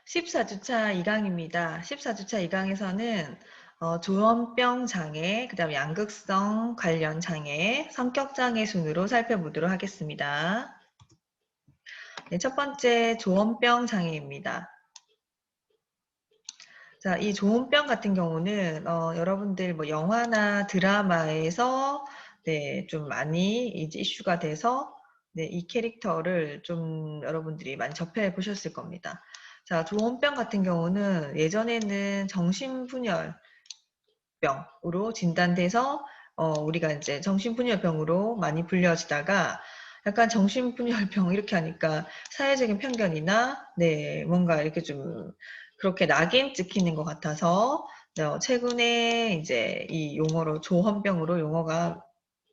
14주차 2강입니다. 14주차 2강에서는 조현병 장애, 그 다음 양극성 관련 장애, 성격 장애 순으로 살펴보도록 하겠습니다. 네, 첫 번째 조현병 장애입니다. 자, 이 조현병 같은 경우는 여러분들 뭐 영화나 드라마에서 네, 좀 많이 이제 이슈가 돼서 네, 이 캐릭터를 좀 여러분들이 많이 접해 보셨을 겁니다. 자, 조현병 같은 경우는 예전에는 정신분열병으로 진단돼서 우리가 이제 정신분열병으로 많이 불려지다가 약간 정신분열병 이렇게 하니까 사회적인 편견이나 네, 뭔가 이렇게 좀 그렇게 낙인 찍히는 것 같아서 최근에 이제 이 용어로 조현병으로 용어가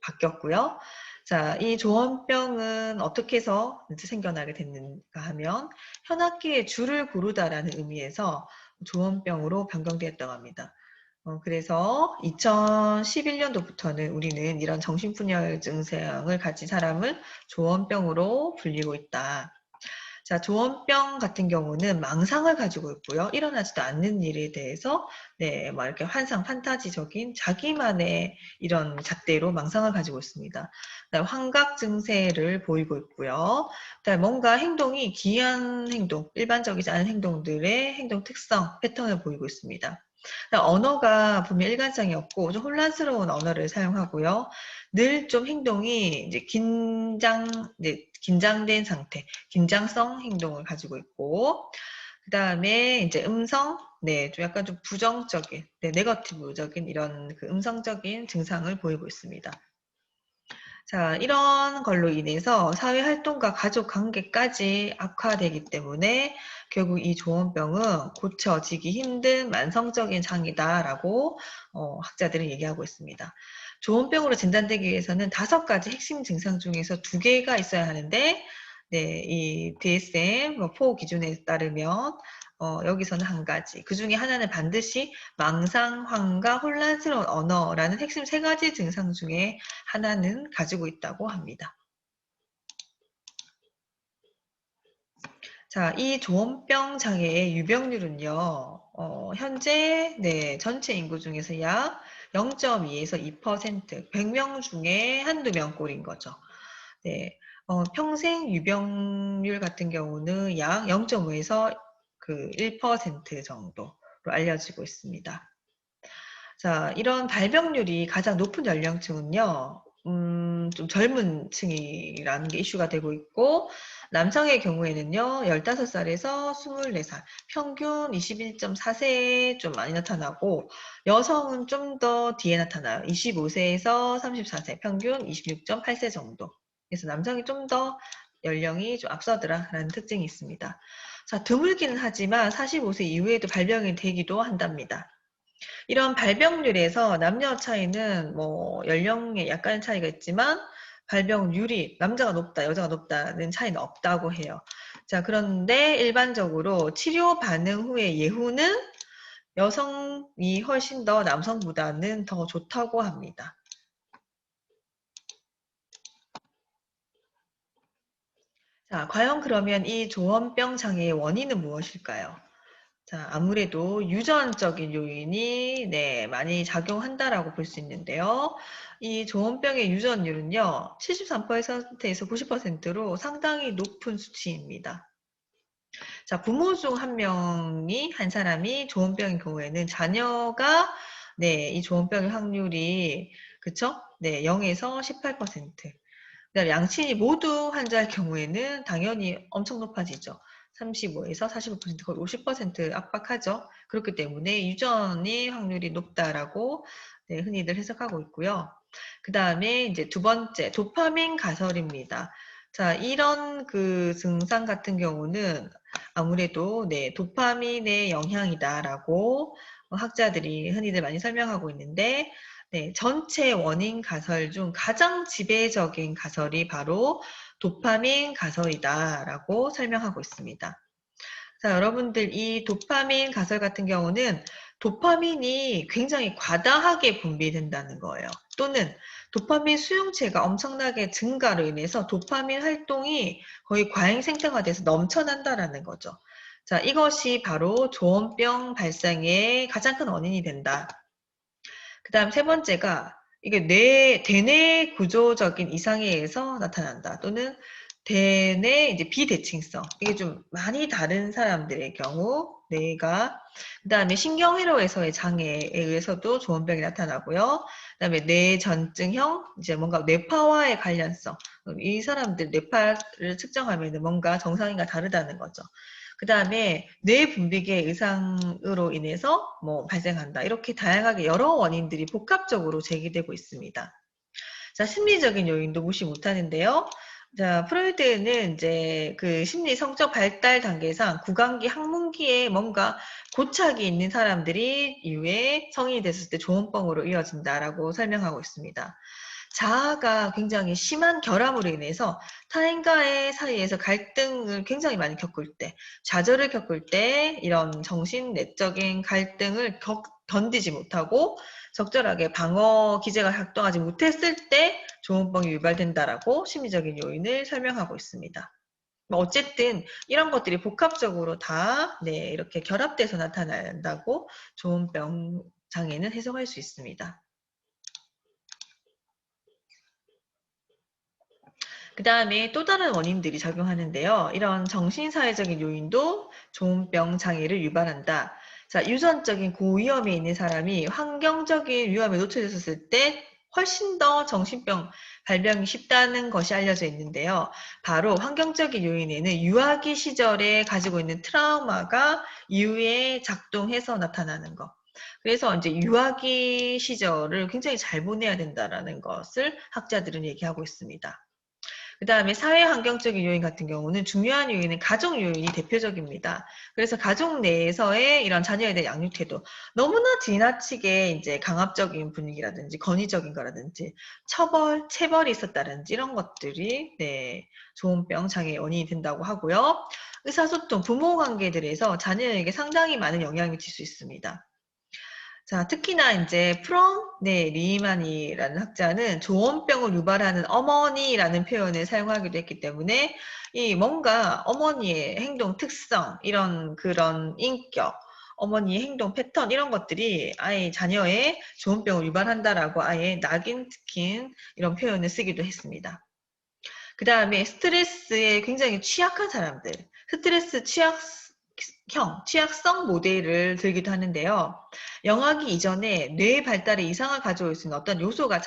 바뀌었고요. 자, 이 조현병은 어떻게 해서 이제 생겨나게 됐는가 하면 현악기의 줄을 고르다라는 의미에서 조현병으로 변경되었다고 합니다. 그래서 2011년도부터는 우리는 이런 정신분열 증상을 가진 사람을 조현병으로 불리고 있다. 자, 조현병 같은 경우는 망상을 가지고 있고요. 일어나지도 않는 일에 대해서 네, 뭐 이렇게 환상, 판타지적인 자기만의 이런 잣대로 망상을 가지고 있습니다. 그다음에 환각 증세를 보이고 있고요. 그다음에 뭔가 행동이 기이한 행동, 일반적이지 않은 행동들의 행동 특성, 패턴을 보이고 있습니다. 언어가 분명 일관성이 없고 좀 혼란스러운 언어를 사용하고요. 늘 좀 행동이 이제 긴장된 상태, 긴장성 행동을 가지고 있고, 그 다음에 이제 네, 좀 약간 좀 부정적인, 네, 네거티브적인 이런 그 음성적인 증상을 보이고 있습니다. 자, 이런 걸로 인해서 사회활동과 가족 관계까지 악화되기 때문에 결국 이 조현병은 고쳐지기 힘든 만성적인 장이다라고 학자들은 얘기하고 있습니다. 조현병으로 진단되기 위해서는 5가지 핵심 증상 중에서 2개가 있어야 하는데 네, 이 DSM-4 기준에 따르면 여기서는 1가지, 그 중에 하나는 반드시 망상, 환각, 혼란스러운 언어라는 핵심 3가지 증상 중에 하나는 가지고 있다고 합니다. 자, 이 조현병 장애의 유병률은요, 현재 네, 전체 인구 중에서 약 0.2에서 2%, 100명 중에 한두 명꼴인 거죠. 네, 평생 유병률 같은 경우는 약 0.5에서 그 1% 정도로 알려지고 있습니다. 자, 이런 발병률이 가장 높은 연령층은요, 좀 젊은 층이라는 게 이슈가 되고 있고, 남성의 경우에는요, 15살에서 24살, 평균 21.4세에 좀 많이 나타나고, 여성은 좀 더 뒤에 나타나요. 25세에서 34세, 평균 26.8세 정도. 그래서 남성이 좀 더 연령이 좀 앞서더라라는 특징이 있습니다. 자, 드물기는 하지만 45세 이후에도 발병이 되기도 한답니다. 이런 발병률에서 남녀 차이는 뭐 연령에 약간의 차이가 있지만 발병률이 남자가 높다, 여자가 높다는 차이는 없다고 해요. 자, 그런데 일반적으로 치료 반응 후의 예후는 여성이 훨씬 더 남성보다는 더 좋다고 합니다. 자, 과연 그러면 이 조현병 장애의 원인은 무엇일까요? 자, 아무래도 유전적인 요인이 네, 많이 작용한다라고 볼 수 있는데요. 이 조현병의 유전율은요, 73%에서 90%로 상당히 높은 수치입니다. 자, 부모 중 한 사람이 조현병인 경우에는 자녀가 네, 이 조현병의 확률이 그쵸? 네, 0에서 18%. 그다음에 양친이 모두 환자일 경우에는 당연히 엄청 높아지죠. 35에서 45%, 거의 50% 압박하죠. 그렇기 때문에 유전의 확률이 높다라고 네, 흔히들 해석하고 있고요. 그 다음에 이제 2번째, 도파민 가설입니다. 자, 이런 그 증상 같은 경우는 아무래도 네, 도파민의 영향이다라고 학자들이 흔히들 많이 설명하고 있는데, 네, 전체 원인 가설 중 가장 지배적인 가설이 바로 도파민 가설이다라고 설명하고 있습니다. 자, 여러분들 이 도파민 가설 같은 경우는 도파민이 굉장히 과다하게 분비된다는 거예요. 또는 도파민 수용체가 엄청나게 증가로 인해서 도파민 활동이 거의 과잉 생성화돼서 넘쳐난다라는 거죠. 자, 이것이 바로 조현병 발생의 가장 큰 원인이 된다. 그 다음 세 번째가 이게 대뇌 구조적인 이상에 의해서 나타난다. 또는 대뇌 이제 비대칭성. 이게 좀 많이 다른 사람들의 경우 뇌가 그 다음에 신경회로에서의 장애에 의해서도 조현병이 나타나고요. 그 다음에 뇌전증형 이제 뭔가 뇌파와의 관련성. 이 사람들 뇌파를 측정하면 뭔가 정상인과 다르다는 거죠. 그 다음에 뇌 분비계 의상으로 인해서 뭐 발생한다. 이렇게 다양하게 여러 원인들이 복합적으로 제기되고 있습니다. 자, 심리적인 요인도 무시 못하는데요. 자, 프로이드는 이제 그 심리 성적 발달 단계상 구강기, 학문기에 뭔가 고착이 있는 사람들이 이후에 성인이 됐을 때 조현병으로 이어진다라고 설명하고 있습니다. 자아가 굉장히 심한 결함으로 인해서 타인과의 사이에서 갈등을 굉장히 많이 겪을 때, 좌절을 겪을 때 이런 정신 내적인 갈등을 견디지 못하고 적절하게 방어 기제가 작동하지 못했을 때 조현병이 유발된다라고 심리적인 요인을 설명하고 있습니다. 어쨌든 이런 것들이 복합적으로 다 이렇게 결합돼서 나타난다고 조현병 장애는 해석할 수 있습니다. 그 다음에 또 다른 원인들이 작용하는데요. 이런 정신사회적인 요인도 조현병 장애를 유발한다. 자, 유전적인 고위험에 있는 사람이 환경적인 위험에 노출됐을 때 훨씬 더 정신병 발병이 쉽다는 것이 알려져 있는데요. 바로 환경적인 요인에는 유아기 시절에 가지고 있는 트라우마가 이후에 작동해서 나타나는 것. 그래서 이제 유아기 시절을 굉장히 잘 보내야 된다라는 것을 학자들은 얘기하고 있습니다. 그 다음에 사회 환경적인 요인 같은 경우는 중요한 요인은 가족 요인이 대표적입니다. 그래서 가족 내에서의 이런 자녀에 대한 양육 태도 너무나 지나치게 이제 강압적인 분위기라든지 권위적인 거라든지 체벌이 있었다든지 이런 것들이 조현병 장애의 원인이 된다고 하고요. 의사소통, 부모 관계들에서 자녀에게 상당히 많은 영향을 미칠 수 있습니다. 자, 특히나 이제 리만이라는 학자는 조현병을 유발하는 어머니라는 표현을 사용하기도 했기 때문에 이 뭔가 어머니의 행동 특성, 그런 인격, 어머니의 행동 패턴 이런 것들이 아예 자녀의 조현병을 유발한다라고 아예 낙인 찍힌 이런 표현을 쓰기도 했습니다. 그 다음에 스트레스에 굉장히 취약한 사람들, 스트레스 취약성 모델을 들기도 하는데요. 영아기 이전에 뇌 발달에 이상을 가져올 수 있는 어떤 요소가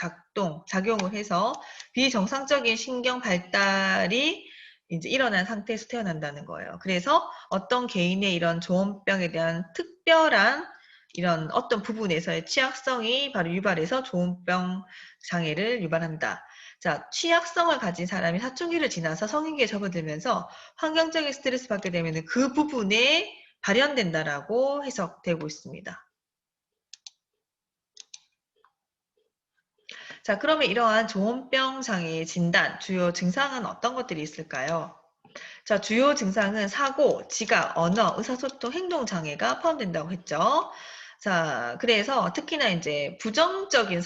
작용을 해서 비정상적인 신경 발달이 이제 일어난 상태에서 태어난다는 거예요. 그래서 어떤 개인의 이런 조현병에 대한 특별한 이런 어떤 부분에서의 취약성이 바로 유발해서 조현병 장애를 유발한다. 자, 취약성을 가진 사람이 사춘기를 지나서 성인기에 접어들면서 환경적인 스트레스 받게 되면 그 부분에 발현된다라고 해석되고 있습니다. 자, 그러면 이러한 조현병 장애의 진단, 주요 증상은 어떤 것들이 있을까요? 자, 주요 증상은 사고, 지각, 언어, 의사소통, 행동 장애가 포함된다고 했죠. 자, 그래서 특히나 이제 부정적인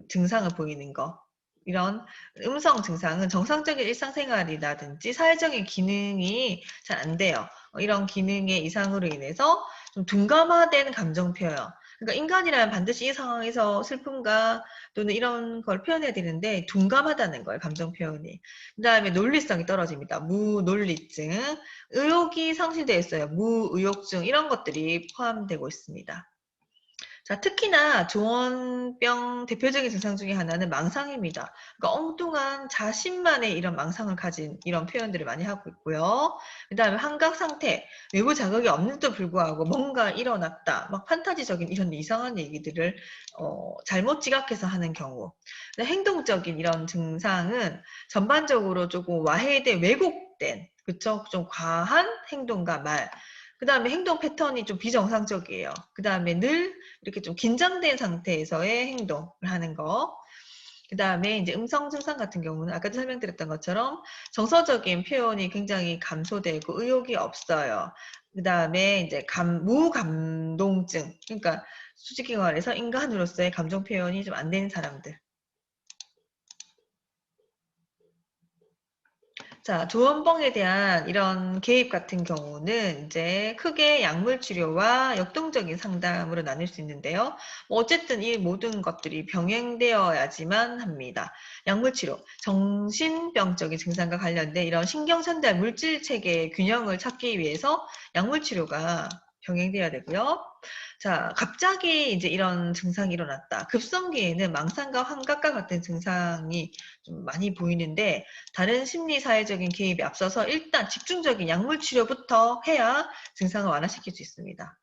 증상을 보이는 거. 이런 음성 증상은 정상적인 일상생활이라든지 사회적인 기능이 잘 안 돼요. 이런 기능의 이상으로 인해서 좀 둔감화된 감정 표현. 그러니까 인간이라면 반드시 이 상황에서 슬픔과 또는 이런 걸 표현해야 되는데 둔감하다는 거예요. 감정 표현이. 그 다음에 논리성이 떨어집니다. 무논리증, 의욕이 상실되어 있어요. 무의욕증 이런 것들이 포함되고 있습니다. 자, 특히나 조현병 대표적인 증상 중에 하나는 망상입니다. 그러니까 엉뚱한 자신만의 이런 망상을 가진 이런 표현들을 많이 하고 있고요. 그 다음에 환각 상태, 외부 자극이 없는데도 불구하고 뭔가 일어났다, 막 판타지적인 이런 이상한 얘기들을 잘못 지각해서 하는 경우. 행동적인 이런 증상은 전반적으로 조금 와해된 왜곡된, 그쵸? 좀 과한 행동과 말. 그 다음에 행동 패턴이 좀 비정상적이에요. 그 다음에 늘 이렇게 좀 긴장된 상태에서의 행동을 하는 거. 그 다음에 이제 음성 증상 같은 경우는 아까도 설명드렸던 것처럼 정서적인 표현이 굉장히 감소되고 의욕이 없어요. 그 다음에 이제 무감동증. 그러니까 솔직히 말해서 인간으로서의 감정 표현이 좀 안 되는 사람들. 자, 조원병에 대한 이런 개입 같은 경우는 이제 크게 약물 치료와 역동적인 상담으로 나눌 수 있는데요. 뭐 어쨌든 이 모든 것들이 병행되어야지만 합니다. 약물 치료, 정신병적인 증상과 관련된 이런 신경 전달 물질 체계의 균형을 찾기 위해서 약물 치료가 병행돼야 되고요. 자, 갑자기 이제 이런 증상이 일어났다. 급성기에는 망상과 환각과 같은 증상이 좀 많이 보이는데 다른 심리 사회적인 개입에 앞서서 일단 집중적인 약물 치료부터 해야 증상을 완화시킬 수 있습니다.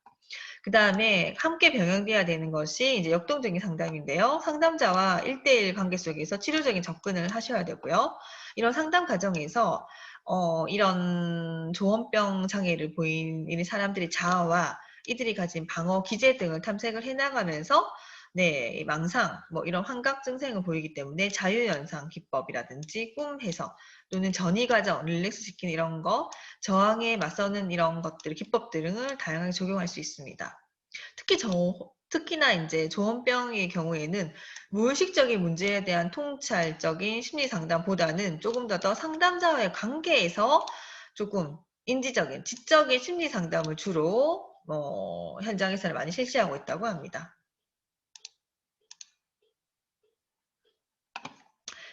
그 다음에 함께 병행돼야 되는 것이 이제 역동적인 상담인데요. 상담자와 1대1 관계 속에서 치료적인 접근을 하셔야 되고요. 이런 상담 과정에서 이런 조현병 장애를 보이는 사람들의 자아와 이들이 가진 방어 기제 등을 탐색을 해나가면서 네, 망상, 뭐 이런 환각 증상을 보이기 때문에 자유연상 기법이라든지 꿈 해석 또는 전이 과정, 릴렉스 시키는 이런 거, 저항에 맞서는 이런 것들, 기법 등을 다양하게 적용할 수 있습니다. 특히나 이제 조현병의 경우에는 무의식적인 문제에 대한 통찰적인 심리 상담보다는 조금 더 상담자와의 관계에서 조금 인지적인, 지적인 심리 상담을 주로 현장에서는 많이 실시하고 있다고 합니다.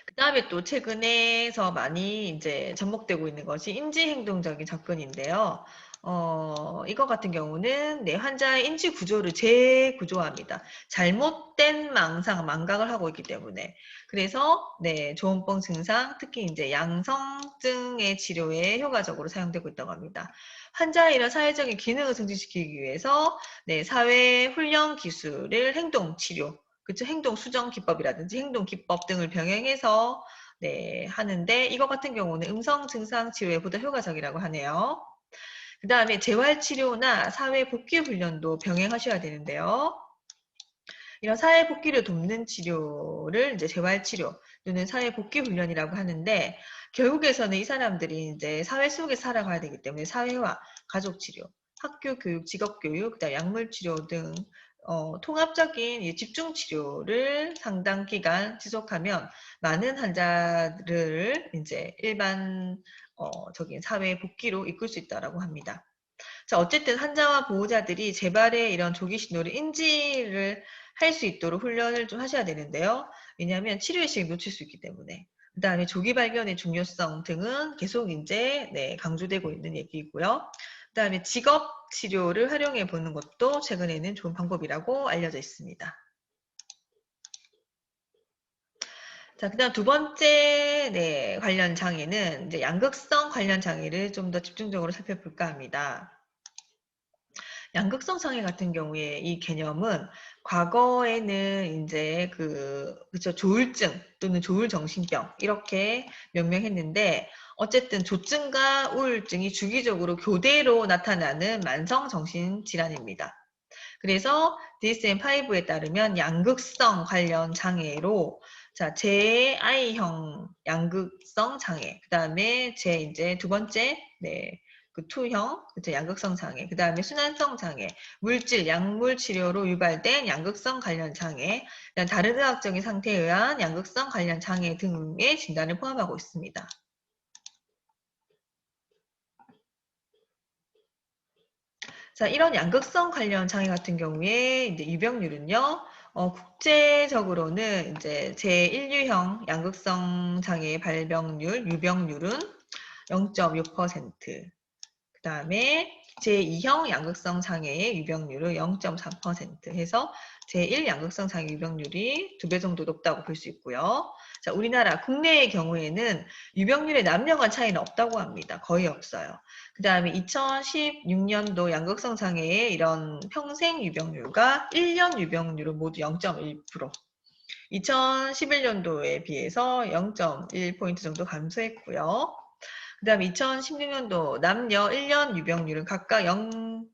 그 다음에 또 최근에서 많이 이제 접목되고 있는 것이 인지행동적인 접근인데요. 이거 같은 경우는 네, 환자의 인지 구조를 재구조합니다. 잘못된 망각을 하고 있기 때문에. 그래서, 네, 조현병 증상, 특히 이제 양성증의 치료에 효과적으로 사용되고 있다고 합니다. 환자의 이런 사회적인 기능을 증진시키기 위해서, 네, 사회 훈련 기술을 행동 치료, 그쵸? 행동 수정 기법이라든지 행동 기법 등을 병행해서 네, 하는데 이거 같은 경우는 음성 증상 치료에 보다 효과적이라고 하네요. 그 다음에 재활 치료나 사회 복귀 훈련도 병행하셔야 되는데요. 이런 사회 복귀를 돕는 치료를 이제 재활 치료 또는 사회 복귀 훈련이라고 하는데 결국에서는 이 사람들이 이제 사회 속에 살아가야 되기 때문에 사회화, 가족 치료, 학교 교육, 직업 교육, 그다음 약물 치료 등 통합적인 집중 치료를 상당 기간 지속하면 많은 환자를 이제 일반 적인 사회 복귀로 이끌 수 있다라고 합니다. 자, 어쨌든 환자와 보호자들이 재발의 이런 조기 신호를 인지를 할 수 있도록 훈련을 좀 하셔야 되는데요. 왜냐하면 치료에 시 놓칠 수 있기 때문에. 그 다음에 조기 발견의 중요성 등은 계속 이제 네, 강조되고 있는 얘기이고요. 그 다음에 직업 치료를 활용해 보는 것도 최근에는 좋은 방법이라고 알려져 있습니다. 자, 그 다음 두 번째, 네, 관련 장애는 이제 양극성 관련 장애를 좀 더 집중적으로 살펴볼까 합니다. 양극성 장애 같은 경우에 이 개념은 과거에는 이제 그쵸, 조울증 또는 조울정신병 이렇게 명명했는데 어쨌든 조증과 우울증이 주기적으로 교대로 나타나는 만성 정신질환입니다. 그래서 DSM-5에 따르면 양극성 관련 장애로 자, 제-I형 양극성 장애, 그 다음에 이제 두 번째, 네, 그 투형, 그쵸, 양극성 장애, 그 다음에 순환성 장애, 물질, 약물 치료로 유발된 양극성 관련 장애, 다른 의학적인 상태에 의한 양극성 관련 장애 등의 진단을 포함하고 있습니다. 자, 이런 양극성 관련 장애 같은 경우에 이제 유병률은요, 국제적으로는 이제 제1유형 양극성 장애 발병률, 유병률은 0.6%, 그 다음에 제2형 양극성 장애의 유병률은 0.4% 해서 제1 양극성 장애 유병률이 2배 정도 높다고 볼 수 있고요. 자, 우리나라 국내의 경우에는 유병률의 남녀 간 차이는 없다고 합니다. 거의 없어요. 그 다음에 2016년도 양극성 장애의 이런 평생 유병률과 1년 유병률은 모두 0.1%, 2011년도에 비해서 0.1포인트 정도 감소했고요. 그 다음에 2016년도 남녀 1년 유병률은 각각 0%,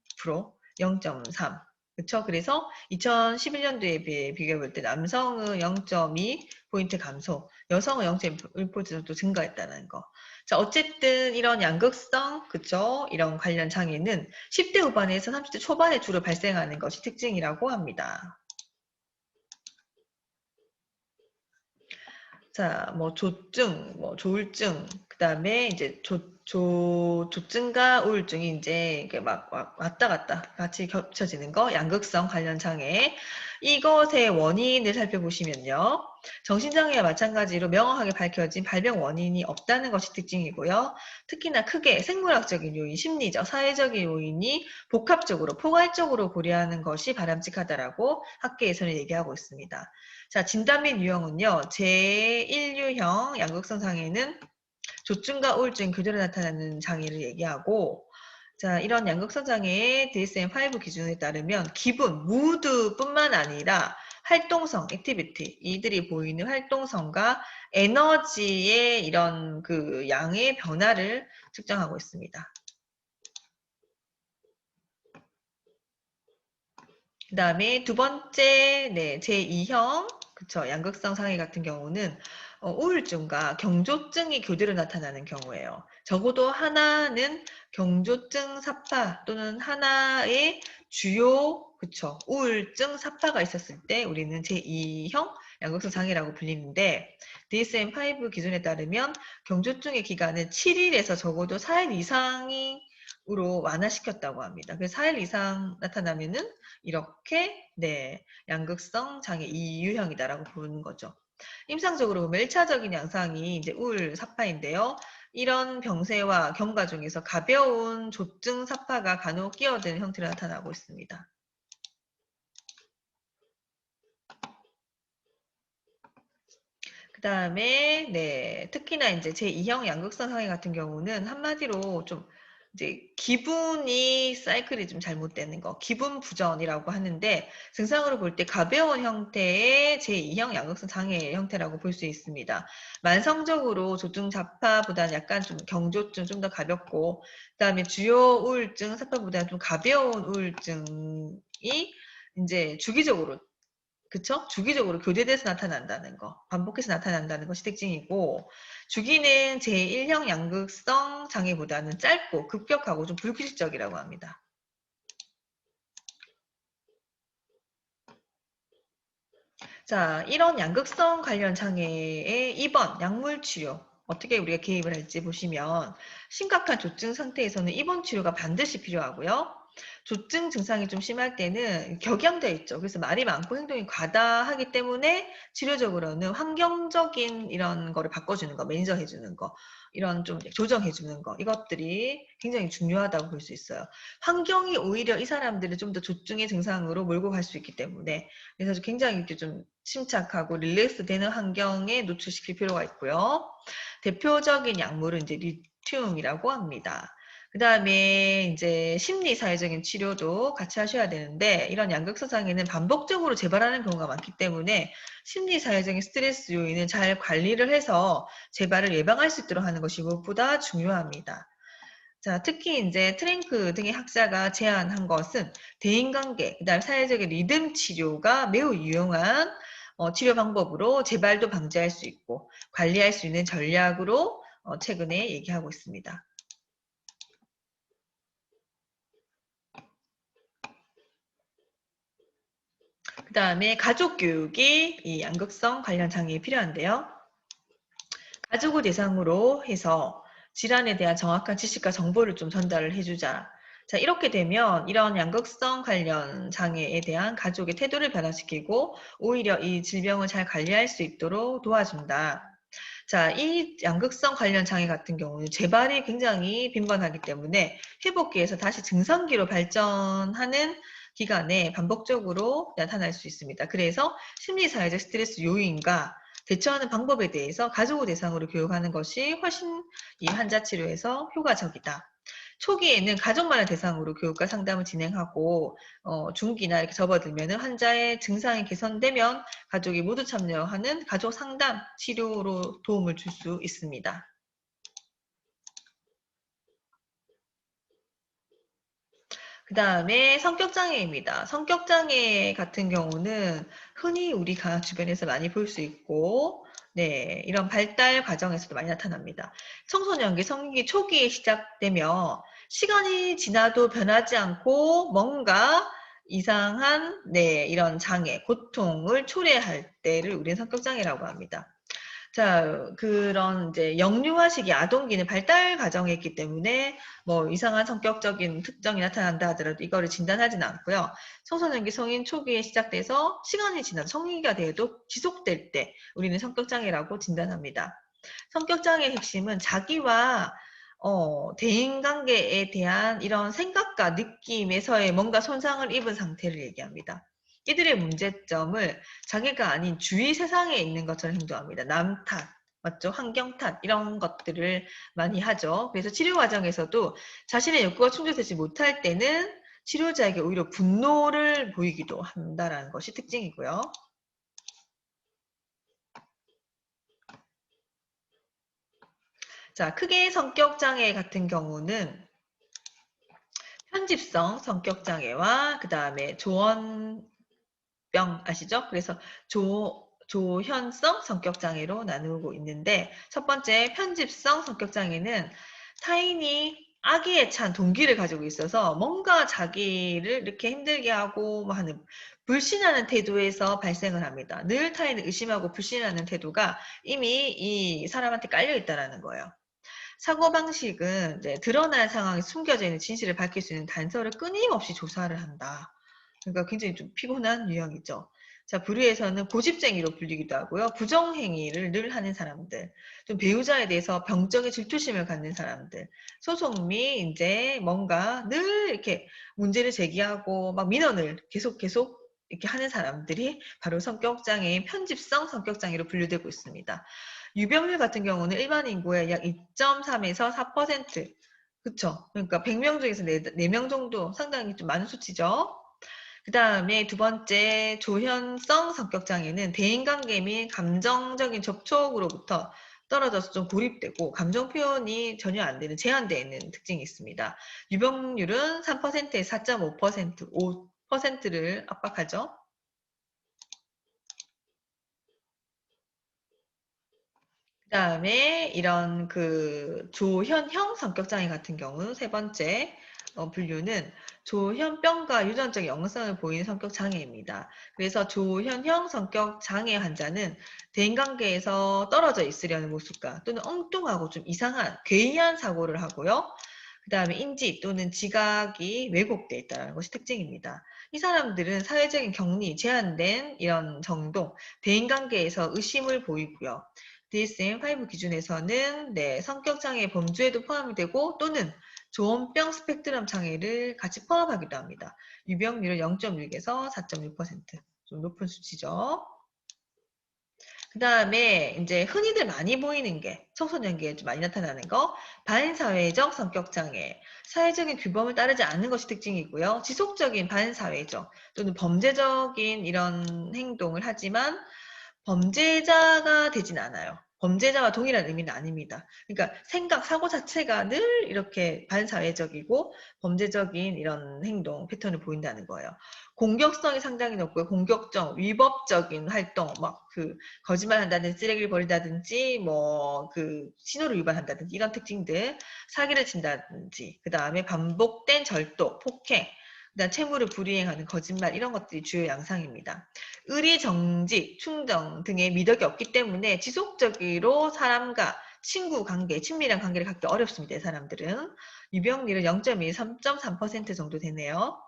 0.3. 그쵸? 그래서 2011년도에 비해 비교해 볼 때 남성은 0.2포인트 감소, 여성은 0.1포인트 정도 증가했다는 거. 자, 어쨌든 이런 양극성, 그쵸? 이런 관련 장애는 10대 후반에서 30대 초반에 주로 발생하는 것이 특징이라고 합니다. 자, 뭐 조증, 뭐 조울증, 그다음에 이제 조증과 우울증이 이제 이게 막 왔다 갔다 같이 겹쳐지는 거, 양극성 관련 장애. 이것의 원인을 살펴보시면요. 정신장애와 마찬가지로 명확하게 밝혀진 발병 원인이 없다는 것이 특징이고요. 특히나 크게 생물학적인 요인, 심리적, 사회적인 요인이 복합적으로, 포괄적으로 고려하는 것이 바람직하다라고 학계에서는 얘기하고 있습니다. 자, 진단 및 유형은요. 제1유형 양극성 장애는 조증과 우울증 교대로 나타나는 장애를 얘기하고, 자, 이런 양극성 장애의 DSM-5 기준에 따르면 기분, 무드뿐만 아니라 활동성, 액티비티, 이들이 보이는 활동성과 에너지의 이런 그 양의 변화를 측정하고 있습니다. 그 다음에 두 번째, 네, 제2형, 그쵸, 양극성 장애 같은 경우는 우울증과 경조증이 교대로 나타나는 경우예요. 적어도 하나는 경조증 사파 또는 하나의 주요, 그쵸, 우울증 사파가 있었을 때 우리는 제2형 양극성 장애라고 불리는데 DSM-5 기준에 따르면 경조증의 기간은 7일에서 적어도 4일 이상이 으로 완화시켰다고 합니다. 그래서 4일 이상 나타나면은 이렇게 네 양극성 장애 2유형이다라고 보는 거죠. 임상적으로 보면 1차적인 양상이 이제 우울 사파인데요. 이런 병세와 경과 중에서 가벼운 조증 사파가 간혹 끼어드는 형태로 나타나고 있습니다. 그 다음에 네 특히나 이제 제2형 양극성 장애 같은 경우는 한마디로 좀 이제 기분이 사이클이 좀 잘못되는 거, 기분 부전이라고 하는데 증상으로 볼 때 가벼운 형태의 제2형 양극성 장애 형태라고 볼 수 있습니다. 만성적으로 조증 사파보다는 약간 좀 경조증 좀 더 가볍고, 그다음에 주요 우울증 사파보다는 좀 가벼운 우울증이 이제 주기적으로 그쵸? 주기적으로 교대돼서 나타난다는 거, 반복해서 나타난다는 것이 특징이고, 주기는 제1형 양극성 장애보다는 짧고 급격하고 좀 불규칙적이라고 합니다. 자, 이런 양극성 관련 장애의 입원, 약물 치료, 어떻게 우리가 개입을 할지 보시면 심각한 조증 상태에서는 입원 치료가 반드시 필요하고요. 조증 증상이 좀 심할 때는 격양되어 있죠. 그래서 말이 많고 행동이 과다하기 때문에 치료적으로는 환경적인 이런 거를 바꿔주는 거, 매니저 해주는 거, 이런 좀 조정해주는 거, 이것들이 굉장히 중요하다고 볼 수 있어요. 환경이 오히려 이 사람들을 좀 더 조증의 증상으로 몰고 갈 수 있기 때문에 그래서 굉장히 이렇게 좀 침착하고 릴렉스 되는 환경에 노출시킬 필요가 있고요. 대표적인 약물은 이제 리튬이라고 합니다. 그 다음에 이제 심리 사회적인 치료도 같이 하셔야 되는데 이런 양극성 장애는 반복적으로 재발하는 경우가 많기 때문에 심리 사회적인 스트레스 요인은 잘 관리를 해서 재발을 예방할 수 있도록 하는 것이 무엇보다 중요합니다. 자, 특히 이제 트랭크 등의 학자가 제안한 것은 대인관계, 그다음 사회적인 리듬 치료가 매우 유용한 치료 방법으로 재발도 방지할 수 있고 관리할 수 있는 전략으로 최근에 얘기하고 있습니다. 그 다음에 가족 교육이 이 양극성 관련 장애에 필요한데요. 가족을 대상으로 해서 질환에 대한 정확한 지식과 정보를 좀 전달을 해주자. 자, 이렇게 되면 이런 양극성 관련 장애에 대한 가족의 태도를 변화시키고 오히려 이 질병을 잘 관리할 수 있도록 도와준다. 자, 이 양극성 관련 장애 같은 경우는 재발이 굉장히 빈번하기 때문에 회복기에서 다시 증상기로 발전하는 기간에 반복적으로 나타날 수 있습니다. 그래서 심리사회적 스트레스 요인과 대처하는 방법에 대해서 가족을 대상으로 교육하는 것이 훨씬 이 환자 치료에서 효과적이다. 초기에는 가족만을 대상으로 교육과 상담을 진행하고 중기나 이렇게 접어들면 환자의 증상이 개선되면 가족이 모두 참여하는 가족 상담 치료로 도움을 줄 수 있습니다. 그 다음에 성격장애입니다. 성격장애 같은 경우는 흔히 우리가 주변에서 많이 볼 수 있고, 네, 이런 발달 과정에서도 많이 나타납니다. 청소년기, 성인기 초기에 시작되며 시간이 지나도 변하지 않고 뭔가 이상한, 네, 이런 장애, 고통을 초래할 때를 우리는 성격장애라고 합니다. 자, 그런 이제 영유아 시기 아동기는 발달 과정에 있기 때문에 뭐 이상한 성격적인 특征이 나타난다 하더라도 이거를 진단하지는 않고요. 청소년기 성인 초기에 시작돼서 시간이 지나 성인기가 돼도 지속될 때 우리는 성격장애라고 진단합니다. 성격장애의 핵심은 자기와 대인관계에 대한 이런 생각과 느낌에서의 뭔가 손상을 입은 상태를 얘기합니다. 이들의 문제점을 자기가 아닌 주위 세상에 있는 것처럼 행동합니다. 남 탓, 맞죠? 환경 탓 이런 것들을 많이 하죠. 그래서 치료 과정에서도 자신의 욕구가 충족되지 못할 때는 치료자에게 오히려 분노를 보이기도 한다는 것이 특징이고요. 자, 크게 성격장애 같은 경우는 편집성 성격장애와 그 다음에 조언병 아시죠? 그래서 조현성 성격장애로 나누고 있는데 첫 번째 편집성 성격장애는 타인이 악의에 찬 동기를 가지고 있어서 뭔가 자기를 이렇게 힘들게 하고 뭐 하는 불신하는 태도에서 발생을 합니다. 늘 타인을 의심하고 불신하는 태도가 이미 이 사람한테 깔려 있다는 거예요. 사고방식은 이제 드러난 상황에 숨겨져 있는 진실을 밝힐 수 있는 단서를 끊임없이 조사를 한다. 그러니까 굉장히 좀 피곤한 유형이죠. 자, 불의에서는 고집쟁이로 불리기도 하고요. 부정행위를 늘 하는 사람들, 좀 배우자에 대해서 병적인 질투심을 갖는 사람들, 소송 및 이제 뭔가 늘 이렇게 문제를 제기하고 막 민원을 계속 이렇게 하는 사람들이 바로 성격장애인 편집성 성격장애로 분류되고 있습니다. 유병률 같은 경우는 일반 인구의 약 2.3에서 4%. 그쵸? 그러니까 100명 중에서 4명 정도 상당히 좀 많은 수치죠. 그 다음에 두 번째 조현성 성격장애는 대인관계 및 감정적인 접촉으로부터 떨어져서 좀 고립되고 감정 표현이 전혀 안 되는 제한되어 있는 특징이 있습니다. 유병률은 3%에서 4.5%, 5%를 압박하죠. 그 다음에 이런 그 조현형 성격장애 같은 경우 세 번째 분류는 조현병과 유전적 영성을 보이는 성격장애입니다. 그래서 조현형 성격장애 환자는 대인관계에서 떨어져 있으려는 모습과 또는 엉뚱하고 좀 이상한 괴이한 사고를 하고요. 그 다음에 인지 또는 지각이 왜곡되어 있다는 것이 특징입니다. 이 사람들은 사회적인 격리, 제한된 이런 정도, 대인관계에서 의심을 보이고요. DSM-5 기준에서는 네, 성격장애 범주에도 포함이 되고 또는 조현병 스펙트럼 장애를 같이 포함하기도 합니다. 유병률은 0.6에서 4.6%좀 높은 수치죠. 그 다음에 이제 흔히들 많이 보이는 게 청소년기에 좀 많이 나타나는 거 반사회적 성격장애 사회적인 규범을 따르지 않는 것이 특징이고요. 지속적인 반사회적 또는 범죄적인 이런 행동을 하지만 범죄자가 되진 않아요. 범죄자와 동일한 의미는 아닙니다. 그러니까 생각, 사고 자체가 늘 이렇게 반사회적이고 범죄적인 이런 행동, 패턴을 보인다는 거예요. 공격성이 상당히 높고요. 공격적, 위법적인 활동, 막 그 거짓말 한다든지 쓰레기를 버린다든지 뭐 그 신호를 위반한다든지 이런 특징들, 사기를 친다든지 그 다음에 반복된 절도, 폭행, 그다음 채무를 불이행하는 거짓말 이런 것들이 주요 양상입니다. 의리, 정직, 충정 등의 미덕이 없기 때문에 지속적으로 사람과 친구 관계, 친밀한 관계를 갖기 어렵습니다. 이 사람들은. 유병률은 0.1, 3.3% 정도 되네요.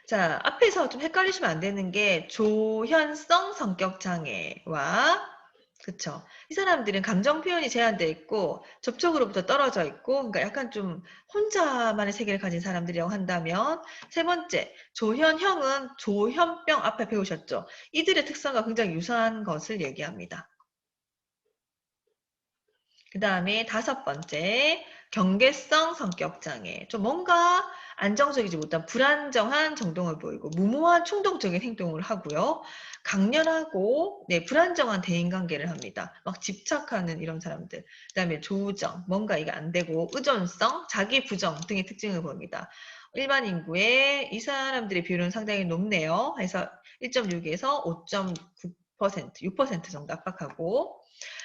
자, 앞에서 좀 헷갈리시면 안 되는 게 조현성 성격 장애와 그쵸. 이 사람들은 감정 표현이 제한되어 있고 접촉으로부터 떨어져 있고 그러니까 약간 좀 혼자만의 세계를 가진 사람들이라고 한다면 세 번째 조현형은 조현병 앞에 배우셨죠. 이들의 특성과 굉장히 유사한 것을 얘기합니다. 그 다음에 다섯 번째, 경계성 성격 장애. 좀 뭔가 안정적이지 못한 불안정한 정동을 보이고 무모한 충동적인 행동을 하고요. 강렬하고 네, 불안정한 대인관계를 합니다. 막 집착하는 이런 사람들. 그 다음에 조정, 뭔가 이게 안 되고 의존성, 자기 부정 등의 특징을 보입니다. 일반 인구의 이 사람들의 비율은 상당히 높네요. 그래서 1.6에서 5.9%, 6% 정도 압박하고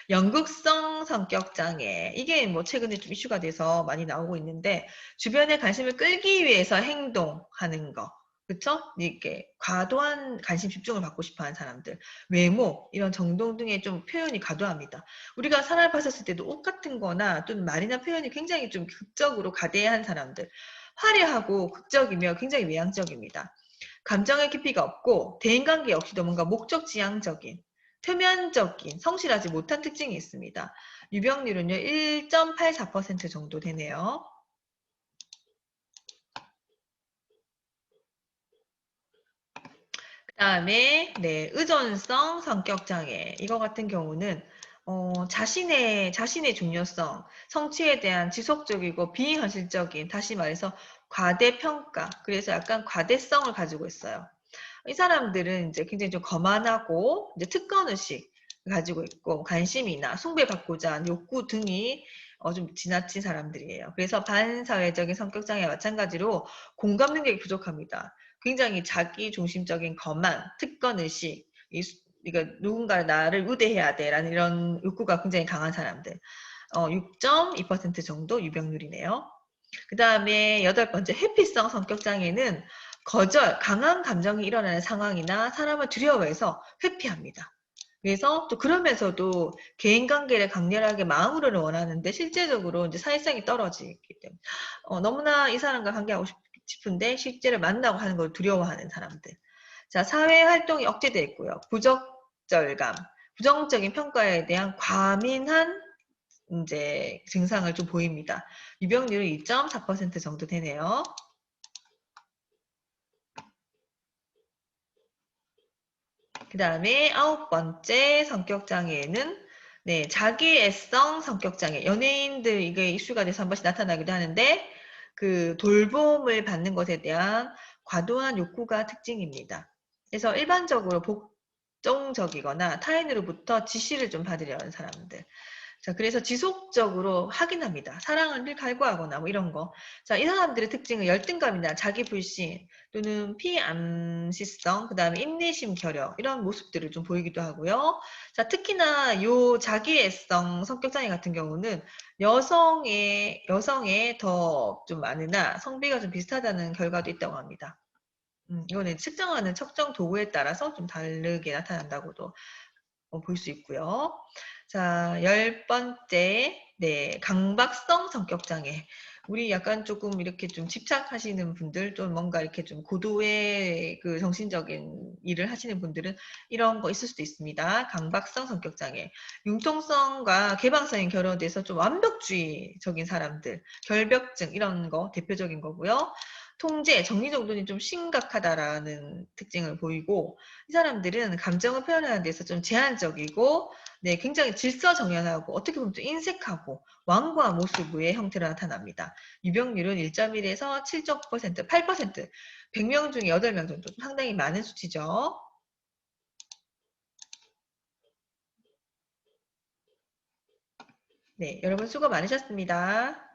연극성 성격 장애. 이게 뭐 최근에 좀 이슈가 돼서 많이 나오고 있는데 주변의 관심을 끌기 위해서 행동하는 거. 그쵸? 이게 과도한 관심 집중을 받고 싶어 하는 사람들, 외모, 이런 정동 등의 좀 표현이 과도합니다. 우리가 사람을 봤었을 때도 옷 같은 거나 또는 말이나 표현이 굉장히 좀 극적으로 가대한 사람들, 화려하고 극적이며 굉장히 외향적입니다. 감정의 깊이가 없고 대인관계 역시도 뭔가 목적지향적인, 표면적인, 성실하지 못한 특징이 있습니다. 유병률은요, 1.84% 정도 되네요. 그다음에 네, 의존성 성격 장애. 이거 같은 경우는 자신의 중요성, 성취에 대한 지속적이고 비현실적인, 다시 말해서 과대평가, 그래서 약간 과대성을 가지고 있어요. 이 사람들은 이제 굉장히 좀 거만하고 이제 특권의식 가지고 있고 관심이나 숭배받고자 하는 욕구 등이 좀 지나친 사람들이에요. 그래서 반사회적인 성격장애와 마찬가지로 공감 능력이 부족합니다. 굉장히 자기 중심적인 거만, 특권의식, 그러니까 누군가 나를 우대해야 돼라는 이런 욕구가 굉장히 강한 사람들. 6.2% 정도 유병률이네요. 그 다음에 여덟 번째 회피성 성격장애는 강한 감정이 일어나는 상황이나 사람을 두려워해서 회피합니다. 그래서 또 그러면서도 개인 관계를 강렬하게 마음으로는 원하는데 실제적으로 이제 사회성이 떨어지기 때문에 너무나 이 사람과 관계하고 싶은데 실제로 만나고 하는 걸 두려워하는 사람들. 자, 사회 활동이 억제되어 있고요. 부적절감, 부정적인 평가에 대한 과민한 이제 증상을 좀 보입니다. 유병률은 2.4% 정도 되네요. 그 다음에 아홉 번째 성격장애는 네, 자기애성 성격장애. 연예인들 이게 이슈가 돼서 한 번씩 나타나기도 하는데 그 돌봄을 받는 것에 대한 과도한 욕구가 특징입니다. 그래서 일반적으로 복종적이거나 타인으로부터 지시를 좀 받으려는 사람들. 자, 그래서 지속적으로 확인합니다. 사랑을 늘 갈구하거나 뭐 이런 거. 자, 이 사람들의 특징은 열등감이나 자기 불신 또는 피암시성, 그 다음에 인내심 결여 이런 모습들을 좀 보이기도 하고요. 자, 특히나 요 자기애성 성격장애 같은 경우는 여성에 더 좀 많으나 성비가 좀 비슷하다는 결과도 있다고 합니다. 이거는 측정하는 척정 도구에 따라서 좀 다르게 나타난다고도 볼 수 있고요. 자, 열 번째, 네, 강박성 성격장애. 우리 약간 조금 이렇게 좀 집착하시는 분들, 좀 뭔가 이렇게 좀 고도의 그 정신적인 일을 하시는 분들은 이런 거 있을 수도 있습니다. 강박성 성격장애. 융통성과 개방성이 결여돼서 좀 완벽주의적인 사람들, 결벽증 이런 거 대표적인 거고요. 통제, 정리정돈이 좀 심각하다라는 특징을 보이고 이 사람들은 감정을 표현하는 데서 좀 제한적이고 네, 굉장히 질서정연하고 어떻게 보면 좀 인색하고 완고한 모습의 형태로 나타납니다. 유병률은 1.1에서 7.9%, 8%, 100명 중에 8명 정도 상당히 많은 수치죠. 네, 여러분 수고 많으셨습니다.